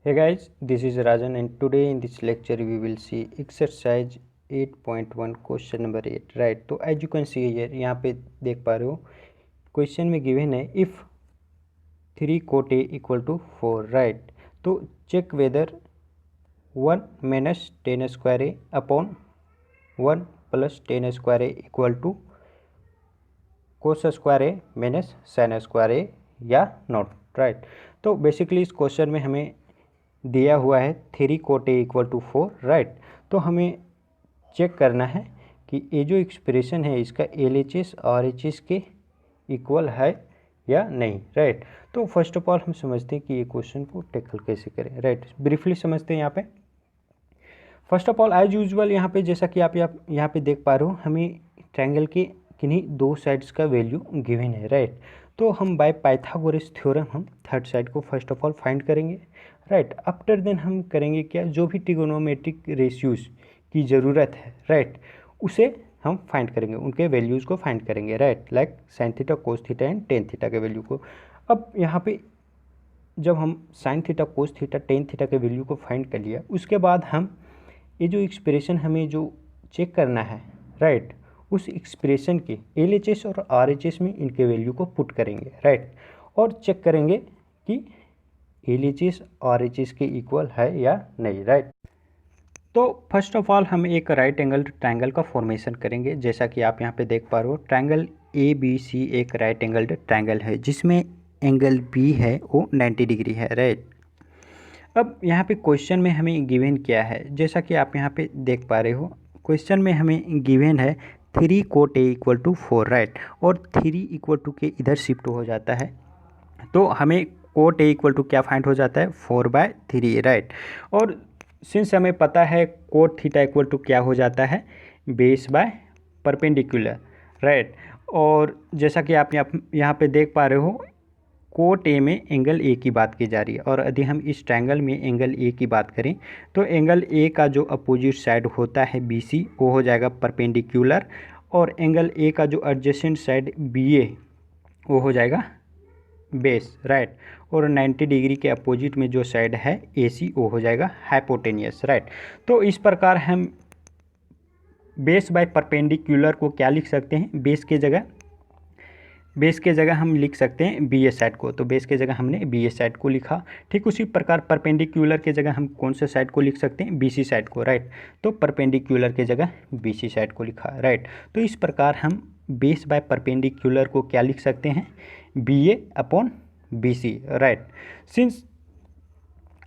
Hey guys, this is Rajan and today in this lecture we will see exercise 8.1 question number 8 right. तो as you can see here यहाँ पे देख पा रहे हो question में गिवन है if 3 cot A equal to 4 right. तो check whether 1 minus tan square A upon 1 plus tan square A equal to cos square A minus sin square A या नॉट राइट. तो बेसिकली इस question में हमें दिया हुआ है 3 cot A equal to 4 right. तो हमें चेक करना है कि ये जो एक्सप्रेशन है इसका LHS और RHS के इक्वल है या नहीं राइट. तो फर्स्ट ऑफ ऑल हम समझते हैं कि ये क्वेश्चन को टैकल कैसे करें राइट. ब्रीफली समझते हैं यहाँ पे. First of all as usual यहाँ पे जैसा कि आप यहाँ पे देख पा रहे हो हमें ट्रायंगल के किन्हीं दो साइड्स का वैल्यू गिवन है राइट. तो हम बाय पाइथागोरस थ्योरम हम थर्ड साइड को फर्स्ट ऑफ ऑल फाइंड करेंगे राइट. आफ्टर देन हम करेंगे क्या, जो भी ट्रिगोनोमेट्रिक रेशियोज की ज़रूरत है राइट उसे हम फाइंड करेंगे, उनके वैल्यूज़ को फाइंड करेंगे right. Like sine theta, cos theta and tan theta के वैल्यू को. अब यहाँ पे जब हम sine theta, cos theta, tan theta के वैल्यू को फाइंड कर लिया उसके बाद हम ये जो एक्सप्रेशन हमें जो चेक करना है राइट उस एक्सप्रेशन के LHS और RHS में इनके वैल्यू को पुट करेंगे राइट. और चेक करेंगे कि LHS RHS के इक्वल है या नहीं राइट. तो फर्स्ट ऑफ ऑल हम एक राइट एंगल ट्रायंगल का फॉर्मेशन करेंगे. जैसा कि आप यहाँ पे देख पा रहे हो ट्रायंगल ABC एक राइट एंगल ट्रायंगल है जिसमें एंगल B है वो 90 डिग्री है राइट. अब यहाँ पे क्वेश्चन में हमें गिवन क्या है, जैसा कि आप यहाँ पे देख पा रहे हो क्वेश्चन में हमें गिवन है 3 cot A equal to 4 right. और 3 इक्वल टू के इधर शिफ्ट हो जाता है तो हमें cot A इक्वल टू क्या फाइंड हो जाता है 4/3 राइट. और सिंस हमें पता है cot थीटा इक्वल टू क्या हो जाता है बेस बाय परपेंडिकुलर राइट. और जैसा कि आप यहाँ पे देख पा रहे हो cot A में एंगल A की बात की जा रही है. और यदि हम इस ट्रायंगल में एंगल A की बात करें तो एंगल A का जो अपोजिट साइड होता है BC वो हो जाएगा परपेंडिकुलर और एंगल A का जो एडजेसेंट साइड BA वो हो जाएगा बेस राइट. और 90 डिग्री के अपोजिट में जो साइड है AC वो हो जाएगा हाइपोटेनियस राइट. तो इस प्रकार हम बेस बाय परपेंडिकुलर को क्या लिख सकते हैं, बेस के जगह हम लिख सकते हैं BA साइड को. तो बेस के जगह हमने BA साइड को लिखा. ठीक उसी प्रकार परपेंडिकुलर के जगह हम कौन से साइड को लिख सकते हैं BC साइड को राइट. तो परपेंडिकुलर के जगह BC साइड को लिखा राइट. तो इस प्रकार हम बेस बाय परपेंडिकुलर को क्या लिख सकते हैं BA upon BC right. Since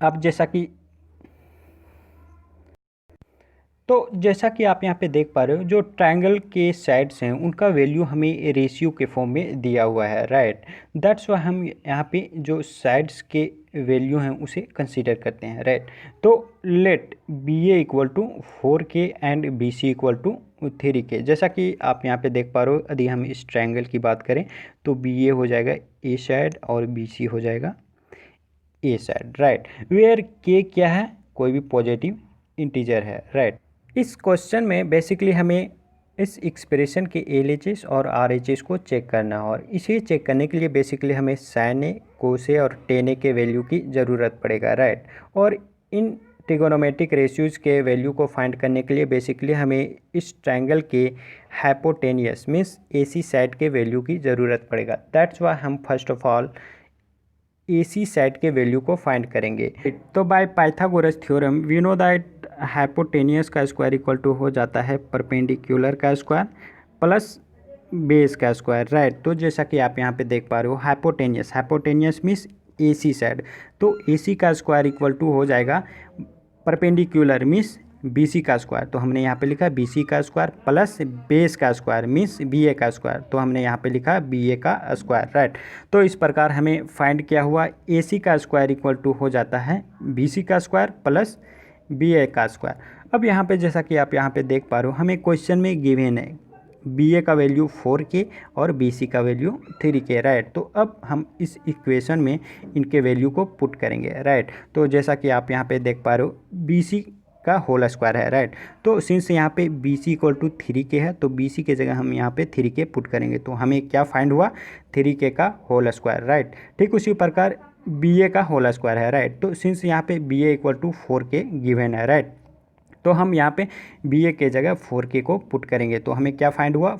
अब जैसा कि आप यहाँ पे देख पा रहे हो जो ट्रायंगल के साइड्स हैं उनका वैल्यू हमें रेशियो के फॉर्म में दिया हुआ है राइट. दैट्स वाई हम यहाँ पे जो साइड्स के वैल्यू हैं उसे कंसीडर करते हैं राइट. तो let BA equal to 4K and BC equal to 3K. जैसा कि आप यहाँ पे देख पा रहे हो यदि हम इस ट्रायंगल की बात करें तो BA हो जाएगा A साइड और BC हो जाएगा A side right. Where K क्या है, कोई भी पॉजिटिव इंटीजर है राइट. इस क्वेश्चन में बेसिकली हमें इस एक्सप्रेशन के LHS और RHS को चेक करना है और इसे चेक करने के लिए बेसिकली हमें sin A, cos A और tan A के वैल्यू की ज़रूरत पड़ेगा राइट. और इन ट्रिगोनोमेट्रिक रेशियोज़ के वैल्यू को फाइंड करने के लिए बेसिकली हमें इस ट्रायंगल के हाइपोटेनियस मीन्स AC साइड के वैल्यू की ज़रूरत पड़ेगा. दैट्स वाई हम first of all AC side के वैल्यू को फाइंड करेंगे. तो by Pythagoras theorem we know that hypotenuse का स्क्वायर इक्वल टू हो जाता है परपेंडिकुलर का स्क्वायर प्लस बेस का स्क्वायर राइट. तो जैसा कि आप यहाँ पे देख पा रहे हो हाइपोटेनियस मीन्स AC साइड. तो AC का स्क्वायर इक्वल टू हो जाएगा परपेंडिकुलर मीन्स BC का स्क्वायर. तो हमने यहाँ पे लिखा BC का स्क्वायर प्लस बेस का स्क्वायर मीन्स BA का स्क्वायर. तो हमने यहाँ पे लिखा BA का स्क्वायर राइट. तो इस प्रकार हमें फाइंड किया हुआ AC का स्क्वायर इक्वल टू हो जाता है BC का स्क्वायर प्लस BA का स्क्वायर. अब यहाँ पे जैसा कि आप यहाँ पे देख पा रहे हो हमें क्वेश्चन में गिवन है BA का वैल्यू 4K और BC का वैल्यू 3K राइट. तो अब हम इस इक्वेशन में इनके वैल्यू को पुट करेंगे राइट. तो जैसा कि आप यहाँ पे देख पा रहे हो BC का होल स्क्वायर है राइट. तो सिंस यहाँ पे BC इक्वल टू 3K है तो BC के जगह हम यहाँ पे 3K पुट करेंगे. तो हमें क्या फाइंड हुआ 3K का होल स्क्वायर राइट. ठीक उसी प्रकार बी ए का होल स्क्वायर है, राइट। तो सिंस यहाँ पे B A equal to 4k given है, राइट, तो हम यहाँ पे बी ए के जगह 4k को पुट करेंगे तो हमें क्या फाइंड हुआ,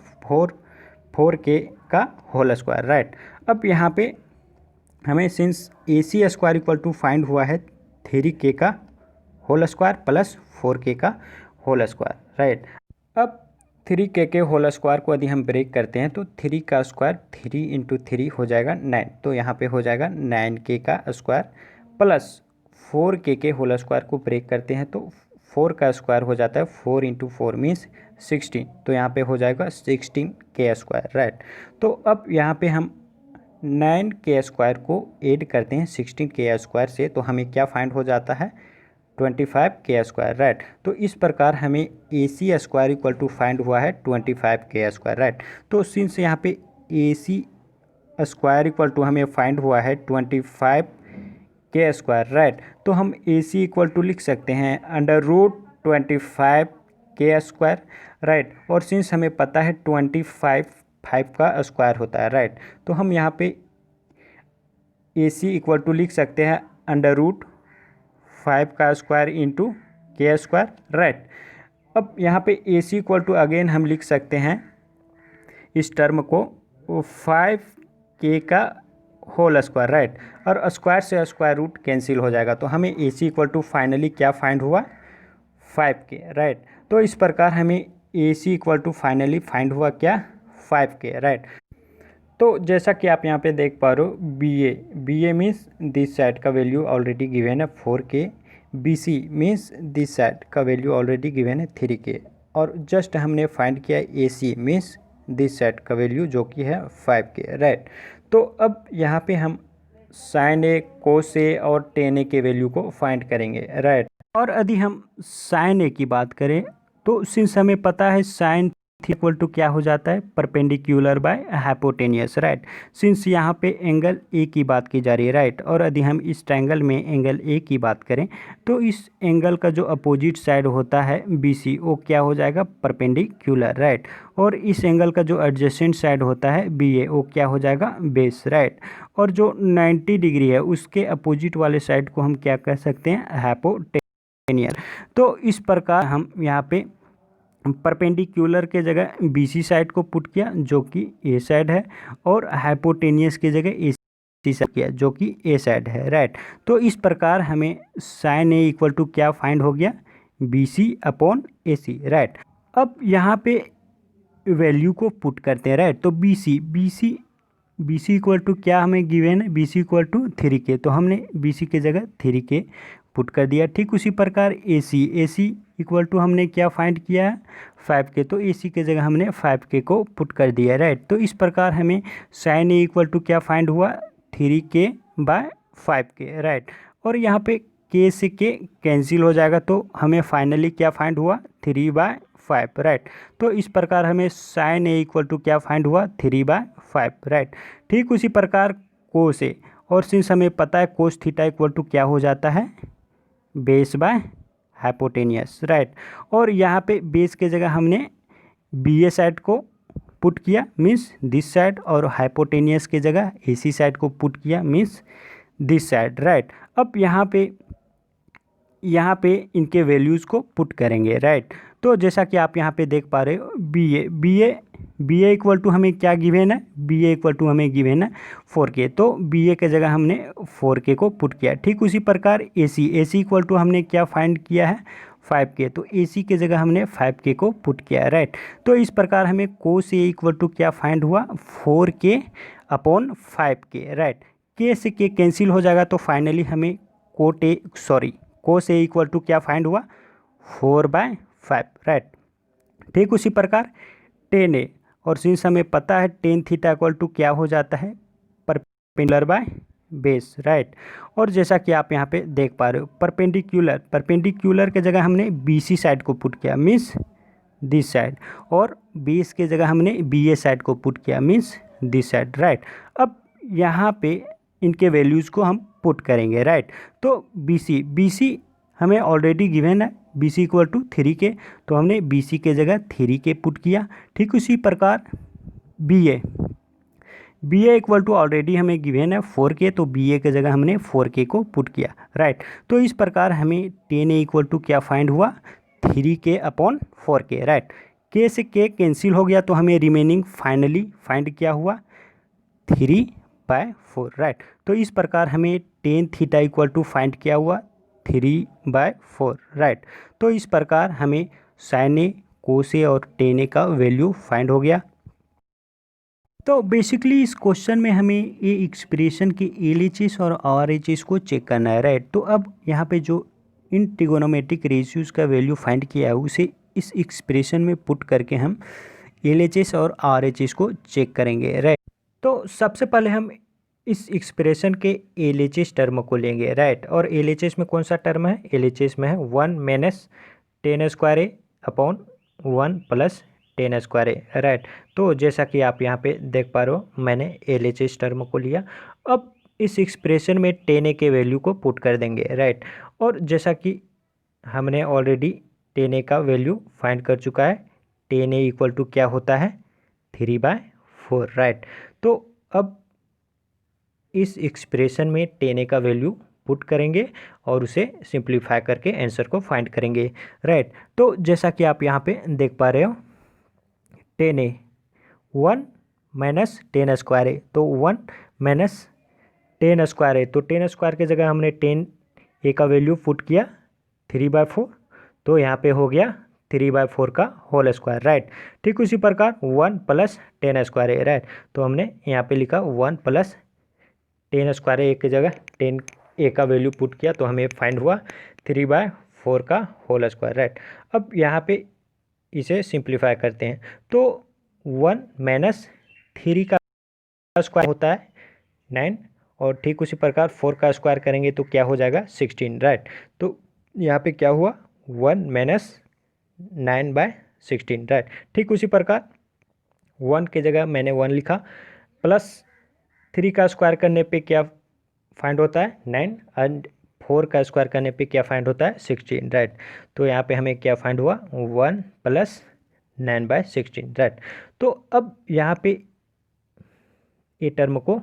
4k का होल स्क्वायर, राइट। अब यहाँ पे हमें since A C square equal to find हुआ है 3k का होल स्क्वायर प्लस 4k का होल स्क्वायर, राइट। अब 3k के होल स्क्वायर को यदि हम ब्रेक करते हैं तो 3 का स्क्वायर 3 इंटू 3 हो जाएगा 9, तो यहाँ पे हो जाएगा 9k का स्क्वायर प्लस 4k के होल स्क्वायर को ब्रेक करते हैं तो 4 का स्क्वायर हो जाता है 4 इंटू 4 मीन्स 16, तो यहाँ पे हो जाएगा 16k स्क्वायर, राइट। तो अब यहाँ पे हम 9k स्क्वायर को ऐड करते हैं 16k स्क्वायर से तो हमें क्या फाइंड हो जाता है, 25k स्क्वायर, राइट। तो इस प्रकार हमें ए C square equal to find हुआ है 25k स्क्वायर, राइट। तो सिंस यहाँ पे ए सी स्क्वायर इक्वल टू हमें फाइंड हुआ है 25k स्क्वायर, राइट, तो हम ए सी इक्वल टू लिख सकते हैं under root 25k square, right. और सिंस हमें पता है 5 का स्क्वायर होता है, राइट, तो हम यहाँ पे ए सी इक्वल टू लिख सकते हैं अंडर रूट 5 का स्क्वायर इंटू के स्क्वायर, राइट। अब यहाँ पे ए सी इक्वल टू अगेन हम लिख सकते हैं इस टर्म को 5k का होल स्क्वायर, राइट, और स्क्वायर से स्क्वायर रूट कैंसिल हो जाएगा तो हमें ए सी इक्वल टू फाइनली क्या फाइंड हुआ, 5k, राइट। तो इस प्रकार हमें ए सी इक्वल टू फाइनली फाइंड हुआ क्या, 5k, राइट। तो जैसा कि आप यहाँ पे देख पा रहे हो B A means this side का वैल्यू ऑलरेडी गिवन है 4k, B C means this side का वैल्यू ऑलरेडी गिवन है 3k, और जस्ट हमने फाइंड किया A C means this side का वैल्यू जो कि है 5k, राइट। तो अब यहाँ पे हम साइन ए, कोस ए और टेन ए के वैल्यू को फाइंड करेंगे, राइट। और यदि हम साइन ए की बात करें तो सिंस हमें पता है साइन इक्वल टू क्या हो जाता है, perpendicular by hypotenuse, right. Since यहाँ पे एंगल ए की बात की जा रही है, राइट, और यदि हम इस ट्रायंगल में एंगल ए की बात करें तो इस एंगल का जो अपोजिट साइड होता है बी सी वो क्या हो जाएगा, परपेंडिकुलर, राइट, और इस एंगल का जो एडजेसेंट साइड होता है बी ए वो क्या हो जाएगा, बेस, राइट, और जो 90 डिग्री है उसके अपोजिट वाले साइड को हम क्या कह सकते हैं, हाइपोटेनियस। तो इस प्रकार हम यहाँ पे परपेंडिकुलर के जगह बीसी साइड को पुट किया जो कि ए साइड है, और हाइपोटेनियस के जगह ए सी साइड किया जो कि ए साइड है, राइट। तो इस प्रकार हमें साइन ए इक्वल टू क्या फाइंड हो गया, बी सी अपॉन ए सी, राइट। अब यहाँ पे वैल्यू को पुट करते हैं, राइट। तो बी सी इक्वल टू क्या हमें गिवन है, B C equal to 3k, तो हमने बी सी के जगह 3k पुट कर दिया। ठीक उसी प्रकार ए सी इक्वल टू हमने क्या फाइंड किया है, 5k, तो ए सी के जगह हमने 5k को पुट कर दिया, राइट। तो इस प्रकार हमें साइन ए इक्वल टू क्या फाइंड हुआ, 3k बाय 5k, राइट। और यहाँ पे k से k कैंसिल हो जाएगा तो हमें फाइनली क्या फाइंड हुआ, 3/5, राइट। तो इस प्रकार हमें साइन ए इक्वल टू क्या फाइंड हुआ, 3/5, राइट। ठीक उसी प्रकार कोस ए, और सिंस हमें पता है कोस थीटा इक्वल टू क्या हो जाता है, बेस बाय हाइपोटेनियस, राइट। और यहाँ पे बेस के जगह हमने बी ए साइड को पुट किया मीन्स दिस साइड, और हाइपोटेनियस के जगह ए सी साइड को पुट किया मीन्स दिस साइड, राइट। अब यहाँ पे इनके वैल्यूज़ को पुट करेंगे, राइट। तो जैसा कि आप यहाँ पे देख पा रहे हो बी ए इक्वल टू हमें क्या गिवेन है, बी ए इक्वल टू हमें गिवेन है 4k, तो बी ए के जगह हमने 4k को पुट किया। ठीक उसी प्रकार ए सी इक्वल टू हमने क्या फाइंड किया है, 5k, तो ए सी के जगह हमने 5k को पुट किया, राइट। तो इस प्रकार हमें कोस ए इक्वल टू क्या फाइंड हुआ, 4k अपॉन 5k, राइट। के से के कैंसिल हो जाएगा तो फाइनली हमें कोस ए इक्वल टू क्या फाइंड हुआ, 4/5, राइट। ठीक उसी प्रकार टेन ए, और सिंस हमें पता है टेन थीटा इक्वल टू क्या हो जाता है, परपेंडिकुलर बाय बेस, राइट। और जैसा कि आप यहाँ पे देख पा रहे हो परपेंडिकुलर के जगह हमने बी सी साइड को पुट किया मीन्स दिस साइड, और बेस के जगह हमने बी ए साइड को पुट किया मीन्स दिस साइड, राइट। अब यहाँ पे इनके वैल्यूज़ को हम पुट करेंगे, राइट। तो बी सी हमें ऑलरेडी गिवन है, B C equal to 3k, तो हमने बी सी के जगह 3k पुट किया। ठीक उसी प्रकार B A equal to already हमें गिवन है 4k, तो बी ए के जगह हमने 4k को पुट किया, राइट। तो इस प्रकार हमें 10a इक्वल टू क्या फाइंड हुआ, 3k upon 4k, right. k से k कैंसिल हो गया तो हमें रिमेनिंग फाइनली फाइंड क्या हुआ, 3/4, राइट। तो इस प्रकार हमें tan theta equal to find क्या हुआ, 3/4, राइट। तो इस प्रकार हमें साइन ए, कोस ए और टेन ए का वैल्यू फाइंड हो गया। तो बेसिकली इस क्वेश्चन में हमें ये एक्सप्रेशन के एलएचएस और आरएचएस को चेक करना है, राइट। तो अब यहाँ पे जो इन ट्रिगोनोमेट्रिक रेशियोज का वैल्यू फाइंड किया है उसे इस एक्सप्रेशन में पुट करके हम एलएचएस और आरएचएस को चेक करेंगे, राइट। तो सबसे पहले हम इस एक्सप्रेशन के एलएचएस टर्म को लेंगे, राइट। और एलएचएस में कौन सा टर्म है, एलएचएस में है 1 माइनस टेन स्क्वायर ए अपॉन 1 प्लस टेन स्क्वायर ए, राइट। तो जैसा कि आप यहाँ पे देख पा रहे हो मैंने एलएचएस टर्म को लिया। अब इस एक्सप्रेशन में टेन ए के वैल्यू को पुट कर देंगे, राइट। और जैसा कि हमने ऑलरेडी टेन ए का वैल्यू फाइंड कर चुका है, टेन ए इक्वल टू क्या होता है, 3/4, राइट। तो अब इस एक्सप्रेशन में टेन ए का वैल्यू पुट करेंगे और उसे सिंप्लीफाई करके आंसर को फाइंड करेंगे, राइट। तो जैसा कि आप यहाँ पे देख पा रहे हो, टेन ए 1 माइनस टेन स्क्वायर ए, तो 1 माइनस टेन स्क्वायर ए, तो टेन स्क्वायर की जगह हमने टेन ए का वैल्यू पुट किया 3/4, तो यहाँ पे हो गया 3/4 का होल स्क्वायर, राइट। ठीक उसी प्रकार 1 प्लस टेन स्क्वायर ए, राइट। तो हमने यहाँ पे लिखा 1 प्लस टेन स्क्वायर ए की जगह टेन ए का वैल्यू पुट किया तो हमें फाइंड हुआ 3/4 का होल स्क्वायर, राइट। अब यहाँ पे इसे सिंप्लीफाई करते हैं तो 1 माइनस 3 का स्क्वायर होता है 9, और ठीक उसी प्रकार 4 का स्क्वायर करेंगे तो क्या हो जाएगा 16, राइट। तो यहाँ पे क्या हुआ 1 माइनस 9/16, राइट। ठीक उसी प्रकार 1 की जगह मैंने 1 लिखा, प्लस 3 का स्क्वायर करने पे क्या फाइंड होता है 9, एंड 4 का स्क्वायर करने पे क्या फाइंड होता है 16, राइट। तो यहाँ पे हमें क्या फाइंड हुआ 1 प्लस 9/16, राइट। तो अब यहाँ पे ये टर्म को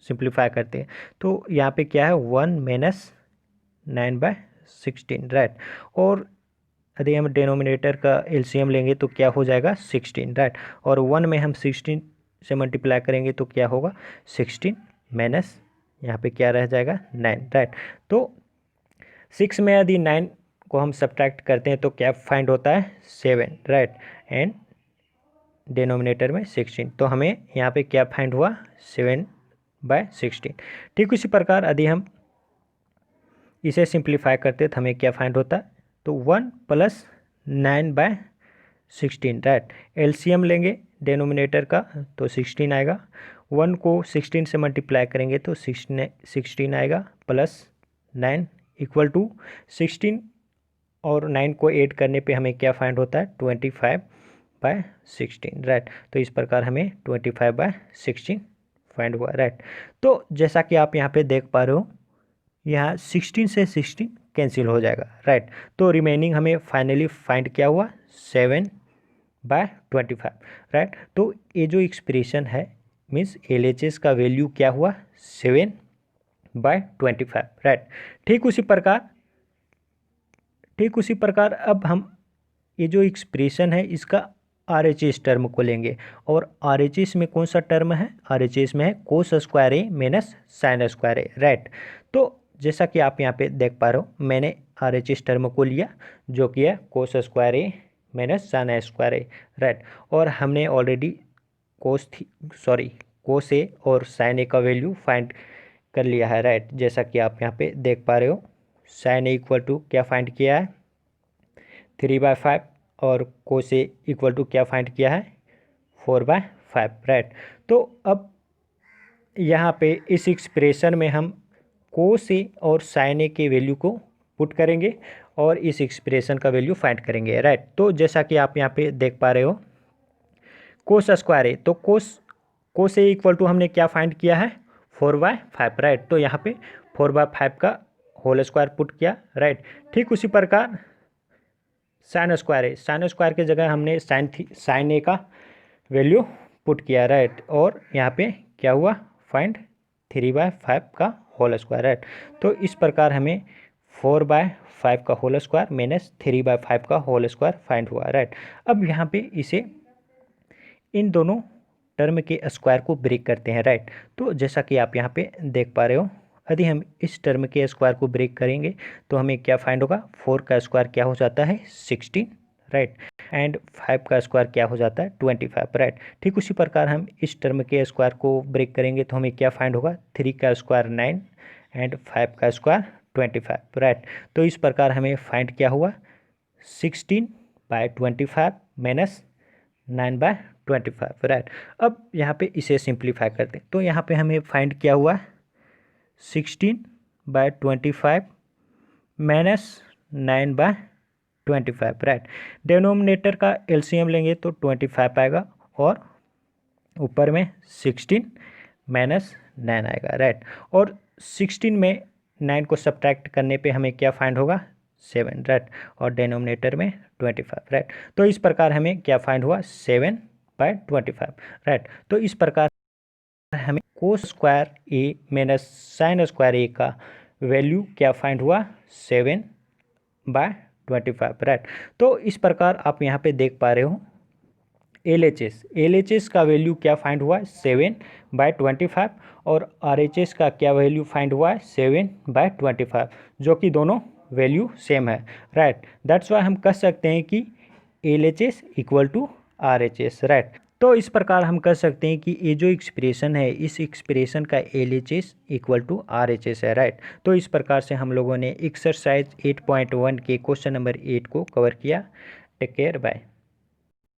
सिंप्लीफाई करते हैं तो यहाँ पे क्या है 1 माइनस 9/16, राइट। और यदि हम डिनोमिनेटर का एलसीएम लेंगे तो क्या हो जाएगा 16, राइट। और 1 में हम 16 से मल्टीप्लाई करेंगे तो क्या होगा 16 माइनस यहाँ पे क्या रह जाएगा 9, राइट। तो 6 में यदि 9 को हम सब्ट्रैक्ट करते हैं तो क्या फाइंड होता है 7, राइट। एंड डिनोमिनेटर में 16, तो हमें यहाँ पे क्या फाइंड हुआ 7/16। ठीक उसी प्रकार यदि हम इसे सिंप्लीफाई करते तो हमें क्या फाइंड होता है, तो 1 प्लस 9/16, राइट। एलसीएम लेंगे डिनोमिनेटर का तो 16 आएगा, 1 को 16 से मल्टीप्लाई करेंगे तो 16 आएगा, प्लस 9 इक्वल टू 16 और 9 को ऐड करने पे हमें क्या फाइंड होता है 25/16, राइट। तो इस प्रकार हमें 25/16 फाइंड हुआ, राइट। तो जैसा कि आप यहाँ पे देख पा रहे हो यहाँ 16 से 16 कैंसिल हो जाएगा, राइट। तो रिमेनिंग हमें फाइनली फाइंड क्या हुआ 7/25, राइट। तो ये जो एक्सप्रेशन है मीन्स एलएचएस का वैल्यू क्या हुआ 7/25, राइट। ठीक उसी प्रकार अब हम ये जो एक्सप्रेशन है इसका आरएचएस टर्म को लेंगे, और आरएचएस में कौन सा टर्म है, आरएचएस में है कोस स्क्वायर ए माइनस साइन स्क्वायर ए, राइट। तो जैसा कि आप यहाँ पे देख पा रहे हो मैंने आरएचएस टर्म को लिया जो कि है कोस स्क्वायर ए माइनस साइन स्क्वायर ए, राइट। और हमने ऑलरेडी कोस ए और साइन ए का वैल्यू फाइंड कर लिया है, राइट। जैसा कि आप यहाँ पे देख पा रहे हो साइन ए इक्वल टू क्या फाइंड किया है 3/5, और कोस ए इक्वल टू क्या फाइंड किया है 4/5, राइट। तो अब यहाँ पे इस एक्सप्रेशन में हम कोस ए और साइन ए के वैल्यू को पुट करेंगे और इस एक्सप्रेशन का वैल्यू फाइंड करेंगे, राइट। तो जैसा कि आप यहाँ पे देख पा रहे हो कोस स्क्वायर ए, तो कोस ए इक्वल टू हमने क्या फाइंड किया है 4/5, राइट। तो यहाँ पे 4/5 का होल स्क्वायर पुट किया, राइट। ठीक उसी प्रकार साइन स्क्वायर की जगह हमने साइन ए का वैल्यू पुट किया, राइट। और यहाँ पे क्या हुआ, फाइंड 3/5 का होल स्क्वायर, राइट। तो इस प्रकार हमें 4/5 का होल स्क्वायर माइनस 3/5 का होल स्क्वायर फाइंड हुआ, राइट। अब यहाँ पे इसे इन दोनों टर्म के स्क्वायर को ब्रेक करते हैं, राइट। तो जैसा कि आप यहाँ पे देख पा रहे हो, यदि हम इस टर्म के स्क्वायर को ब्रेक करेंगे तो हमें क्या फाइंड होगा, 4 का स्क्वायर क्या हो जाता है 16, राइट। एंड 5 का स्क्वायर क्या हो जाता है 25, राइट। ठीक उसी प्रकार हम इस टर्म के स्क्वायर को ब्रेक करेंगे तो हमें क्या फाइंड होगा, 3 का स्क्वायर 9 एंड 5 का स्क्वायर 25, राइट। तो इस प्रकार हमें फाइंड क्या हुआ, 16/25 माइनस 9/25, राइट। अब यहाँ पे इसे सिंप्लीफाई करते हैं तो यहाँ पे हमें फाइंड क्या हुआ, 16/25 माइनस 9/25, राइट। डिनोमिनेटर का एलसीएम लेंगे तो 25 आएगा और ऊपर में 16 माइनस 9 आएगा, राइट। और 16 में 9 को सब्ट्रैक्ट करने पे हमें क्या फाइंड होगा, 7, राइट। और डिनोमिनेटर में 25, राइट। तो इस प्रकार हमें क्या फाइंड हुआ, 7/25, राइट। तो इस प्रकार हमें कोस स्क्वायर ए माइनस साइन स्क्वायर ए का वैल्यू क्या फाइंड हुआ, 7/25, राइट। तो इस प्रकार आप यहाँ पे देख पा रहे हो LHS का वैल्यू क्या फाइंड हुआ है, 7/25 और RHS का क्या वैल्यू फाइंड हुआ है, 7/25, जो कि दोनों वैल्यू सेम है, राइट। दैट्स वाई हम कह सकते हैं कि LHS equal to RHS, right. तो इस प्रकार हम कह सकते हैं कि ये जो एक्सप्रेशन है, इस एक्सप्रेशन का LHS इक्वल टू RHS है, राइट। तो इस प्रकार से हम लोगों ने एक्सरसाइज 8.1 के क्वेश्चन नंबर 8 को कवर किया। Take care, bye.